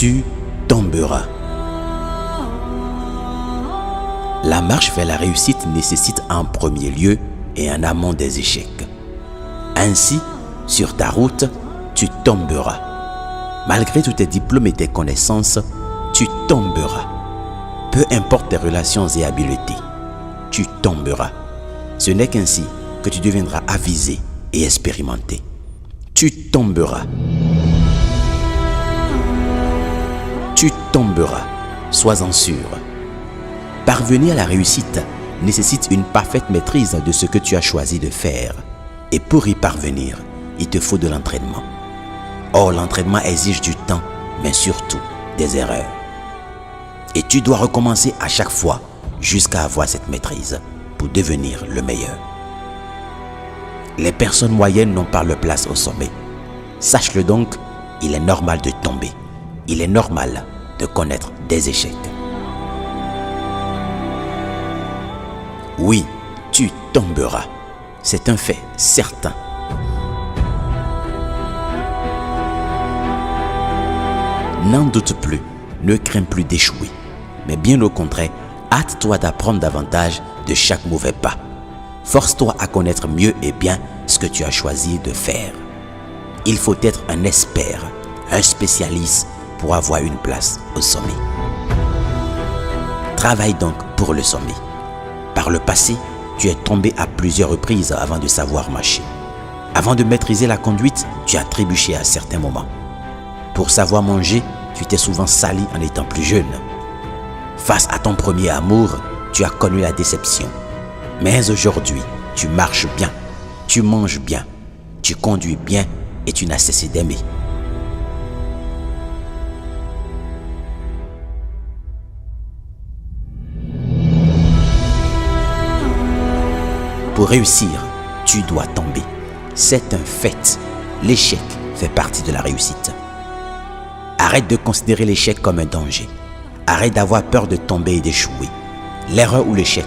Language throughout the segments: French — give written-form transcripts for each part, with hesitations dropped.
tu tomberas. La marche vers la réussite nécessite en premier lieu et en amont des échecs. Ainsi, sur ta route, tu tomberas. Malgré tous tes diplômes et tes connaissances, tu tomberas. Peu importe tes relations et habiletés, tu tomberas. Ce n'est qu'ainsi que tu deviendras avisé et expérimenté. Tu tomberas. Tu tomberas. Sois-en sûr. Parvenir à la réussite nécessite une parfaite maîtrise de ce que tu as choisi de faire. Et pour y parvenir, il te faut de l'entraînement. Or, l'entraînement exige du temps, mais surtout des erreurs. Et tu dois recommencer à chaque fois jusqu'à avoir cette maîtrise pour devenir le meilleur. Les personnes moyennes n'ont pas leur place au sommet. Sache-le donc, il est normal de tomber. Il est normal de connaître des échecs. Oui, tu tomberas. C'est un fait certain. N'en doute plus, ne crains plus d'échouer. Mais bien au contraire, hâte-toi d'apprendre davantage de chaque mauvais pas. Force-toi à connaître mieux et bien ce que tu as choisi de faire. Il faut être un expert, un spécialiste pour avoir une place au sommet. Travaille donc pour le sommet. Par le passé, tu es tombé à plusieurs reprises avant de savoir marcher. Avant de maîtriser la conduite, tu as trébuché à certains moments. Pour savoir manger, tu t'es souvent sali en étant plus jeune. Face à ton premier amour, tu as connu la déception. Mais aujourd'hui, tu marches bien, tu manges bien, tu conduis bien et tu n'as cessé d'aimer. Pour réussir, tu dois tomber. C'est un fait. L'échec fait partie de la réussite. Arrête de considérer l'échec comme un danger. Arrête d'avoir peur de tomber et d'échouer. L'erreur ou l'échec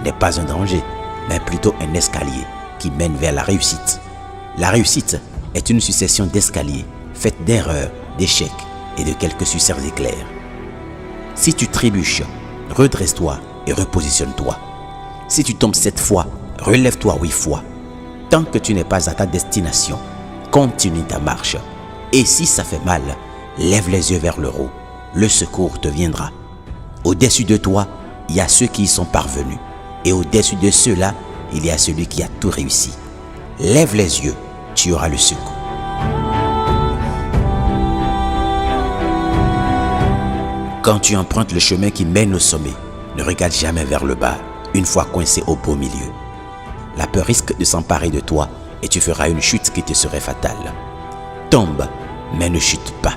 n'est pas un danger, mais plutôt un escalier qui mène vers la réussite. La réussite est une succession d'escaliers faite d'erreurs, d'échecs et de quelques suceurs éclairs. Si tu trébuches, redresse-toi et repositionne-toi. Si tu tombes 7 fois, relève-toi 8 fois. Tant que tu n'es pas à ta destination, continue ta marche. Et si ça fait mal, lève les yeux vers le haut. Le secours te viendra. Au-dessus de toi, il y a ceux qui y sont parvenus. Et au-dessus de ceux-là, il y a celui qui a tout réussi. Lève les yeux, tu auras le secours. Quand tu empruntes le chemin qui mène au sommet, ne regarde jamais vers le bas, une fois coincé au beau milieu. La peur risque de s'emparer de toi et tu feras une chute qui te serait fatale. Tombe, mais ne chute pas.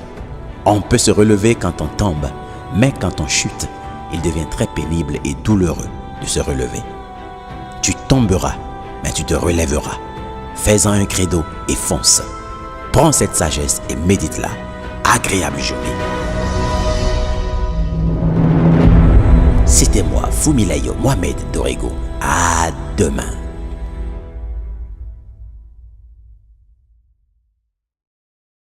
On peut se relever quand on tombe, mais quand on chute, il devient très pénible et douloureux de se relever. Tu tomberas, mais tu te relèveras. Fais-en un credo et fonce. Prends cette sagesse et médite-la. Agréable journée. C'était moi, Fumilayo Mohamed Dorego. À demain.